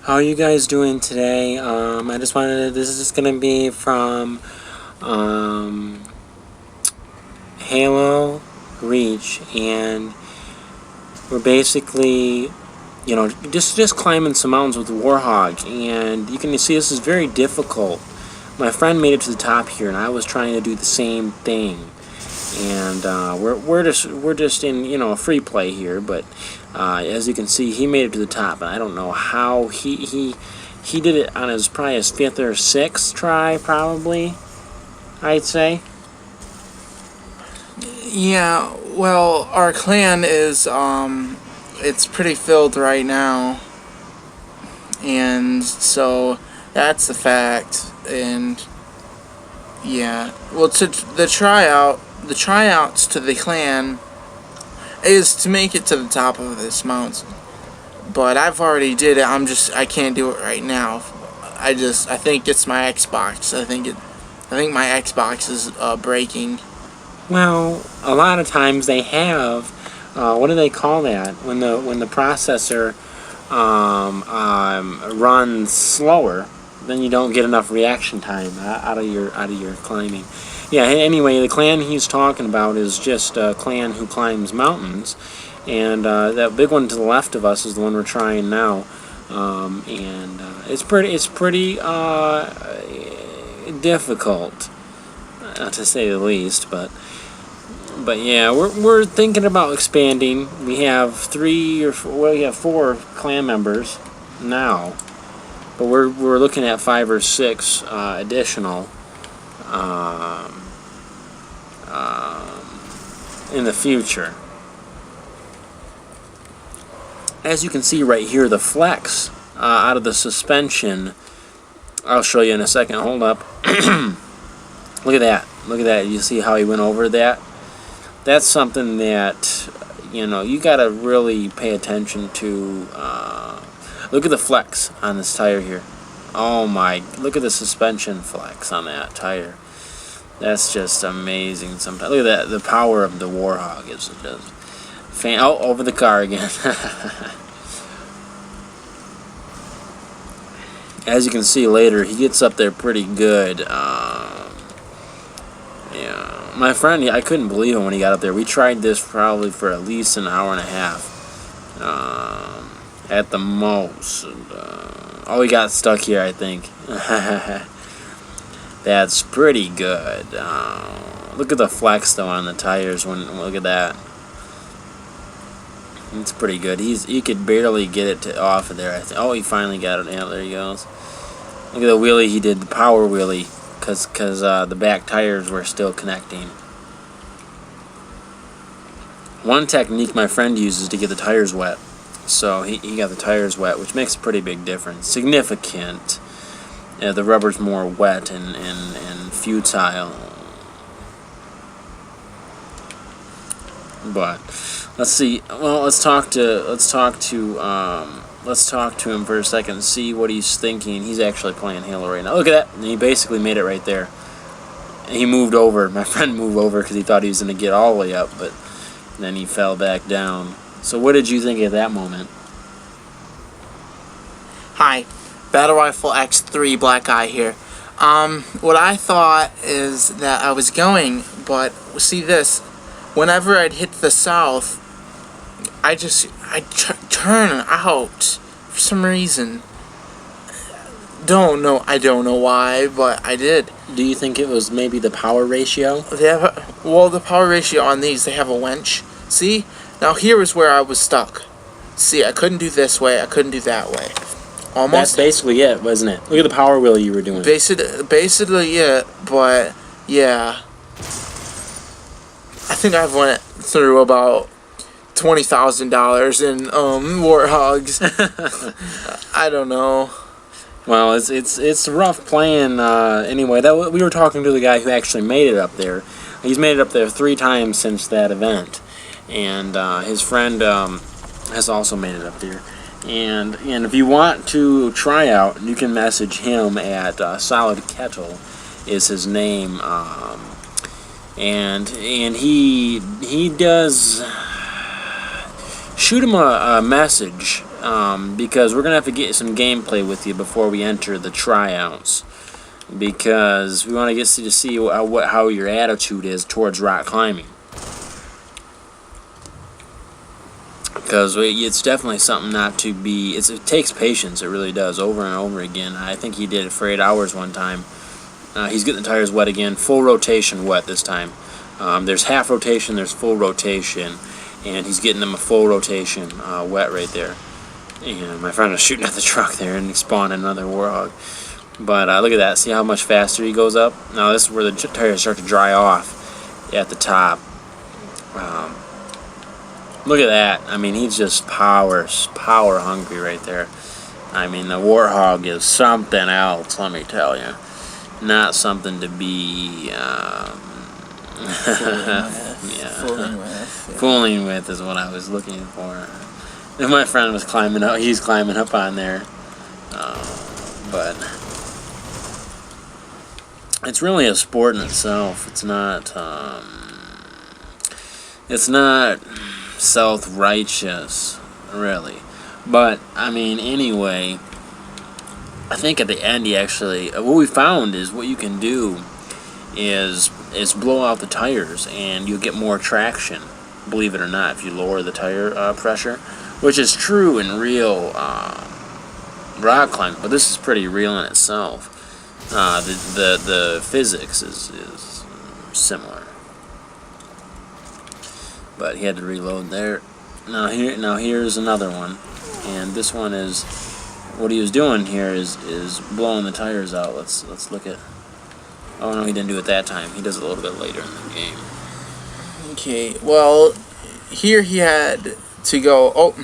How are you guys doing today? I just wanted to, this is just going to be from Halo Reach, and we're basically, just climbing some mountains with the warhog, and you can see this is very difficult. My friend made it to the top here, and I was trying to do the same thing. And we're just in a free play here, but as you can see, he made it to the top, and I don't know how he did it on probably his 5th or 6th try, probably, I'd say. Yeah, well, our clan is it's pretty filled right now, and so that's the fact. And yeah, well, to the tryouts to the clan is to make it to the top of this mountain. But I've already did it. I can't do it right now. I think it's my Xbox. I think my Xbox is breaking. Well, a lot of times they have, what do they call that? When the processor runs slower, then you don't get enough reaction time out of your climbing. Yeah. Anyway, the clan he's talking about is just a clan who climbs mountains, and that big one to the left of us is the one we're trying now, and it's pretty difficult, to say the least, but yeah, we're thinking about expanding. We have 4 clan members now, but we're looking at 5 or 6 additional in the future. As you can see right here, the flex out of the suspension, I'll show you in a second. Hold up. Look at that. Look at that. You see how he went over that? That's something that, you got to really pay attention to. Look at the flex on this tire here. Oh my, look at the suspension flex on that tire. That's just amazing sometimes. Look at that, the power of the warhog is just over the car again. As you can see later, he gets up there pretty good. Yeah, my friend, I couldn't believe it when he got up there. We tried this probably for at least an hour and a half, at the most. And, we got stuck here, I think. That's pretty good. Look at the flex though on the tires. Look at that. It's pretty good. He could barely get it off of there. I think. Oh, he finally got it. Yeah, there he goes. Look at the wheelie he did, the power wheelie, because the back tires were still connecting. One technique my friend uses to get the tires wet. So he got the tires wet, which makes a pretty big difference. Significant. Yeah, the rubber's more wet and futile. But let's see. Well, let's talk to him for a second and see what he's thinking. He's actually playing Halo right now. Look at that. And he basically made it right there. And he moved over. My friend moved over because he thought he was going to get all the way up, but then he fell back down. So what did you think at that moment? Hi, Battle Rifle X3 Black Eye here. What I thought is that I was going, but see this, whenever I'd hit the south, I'd turn out for some reason. I don't know why, but I did. Do you think it was maybe the power ratio? The power ratio on these, they have a winch. See? Now here is where I was stuck. See, I couldn't do this way, I couldn't do that way. Almost. That's basically it, wasn't it? Look at the power wheel you were doing. Basically it, but yeah. I think I've went through about $20,000 in warthogs. I don't know. Well, it's rough playing. Anyway, we were talking to the guy who actually made it up there. He's made it up there 3 times since that event, and his friend has also made it up there. And if you want to try out, you can message him at Solid Kettle is his name, and he does shoot him a message because we're gonna have to get some gameplay with you before we enter the tryouts, because we want to get to see how your attitude is towards rock climbing. Because it's definitely something not to be. It takes patience. It really does, over and over again. I think he did it for 8 hours one time. He's getting the tires wet again. Full rotation wet this time. There's half rotation. There's full rotation, and he's getting them a full rotation wet right there. And my friend was shooting at the truck there, and he spawned another warhog. But look at that. See how much faster he goes up? Now this is where the tires start to dry off at the top. Look at that. I mean, he's just power hungry right there. I mean, the warhog is something else, let me tell you. Not something to be fooling with is what I was looking for. And my friend was climbing up. He's climbing up on there. But it's really a sport in itself. It's not self-righteous, really. But I mean, anyway, I think at the end he actually, what we found is what you can do is blow out the tires and you'll get more traction, believe it or not, if you lower the tire pressure, which is true in real rock climbing, but this is pretty real in itself. The physics is similar. But he had to reload there. Now here's another one, and this one is what he was doing here is blowing the tires out. Let's look at. Oh no, he didn't do it that time. He does it a little bit later in the game. Okay, well, here he had to go. Oh,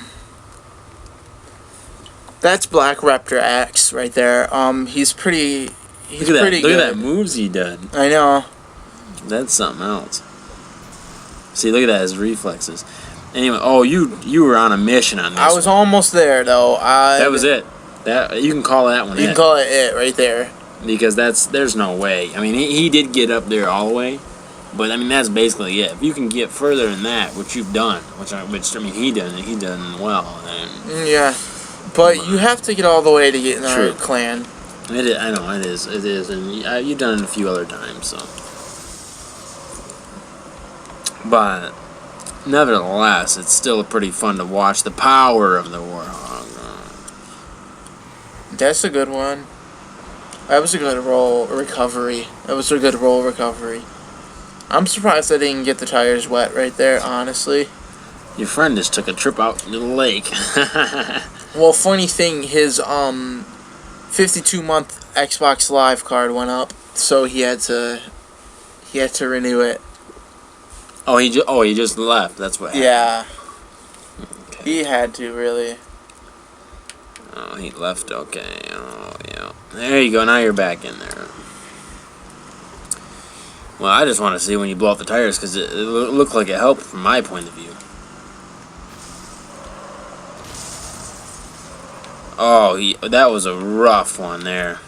that's Black Raptor Axe right there. He's pretty. He's pretty good. Look at that moves he did. I know. That's something else. See, look at that, his reflexes. Anyway, oh, you were on a mission on this. I was almost there though. That was it. That you can call that one. You can call it it right there. Because there's no way. I mean, he did get up there all the way, but I mean that's basically it. If you can get further than that, which you've done, which I mean he done well. And, yeah, but you have to get all the way to get in our clan. It is, I know it is, and you've done it a few other times, so. But nevertheless, it's still pretty fun to watch the power of the warhog. That's a good one. That was a good roll recovery. I'm surprised I didn't get the tires wet right there, honestly. Your friend just took a trip out to the lake. Well, funny thing, his 52-month Xbox Live card went up, so he had to renew it. Oh, he just left. That's what happened. Yeah. Okay. He had to, really. Oh, he left. Okay. Oh, yeah. There you go. Now you're back in there. Well, I just want to see when you blow out the tires because it looked like it helped from my point of view. Oh, that was a rough one there.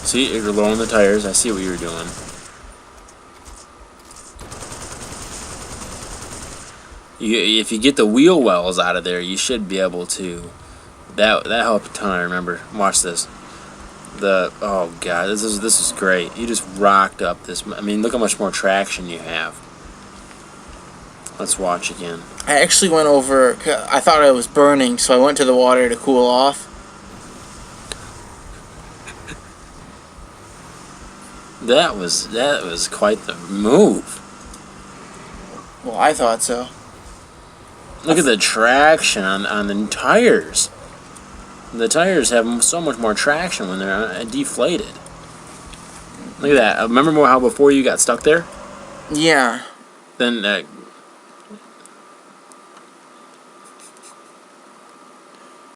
See, you're lowering the tires. I see what you were doing. If you get the wheel wells out of there, you should be able to. That helped a ton. I remember. Watch this. Oh god, this is great. You just rocked up this. I mean, look how much more traction you have. Let's watch again. I actually went over. I thought I was burning, so I went to the water to cool off. That was quite the move. Well, I thought so. Look at the traction on the tires. The tires have so much more traction when they're deflated. Look at that. Remember how before you got stuck there? Yeah. Then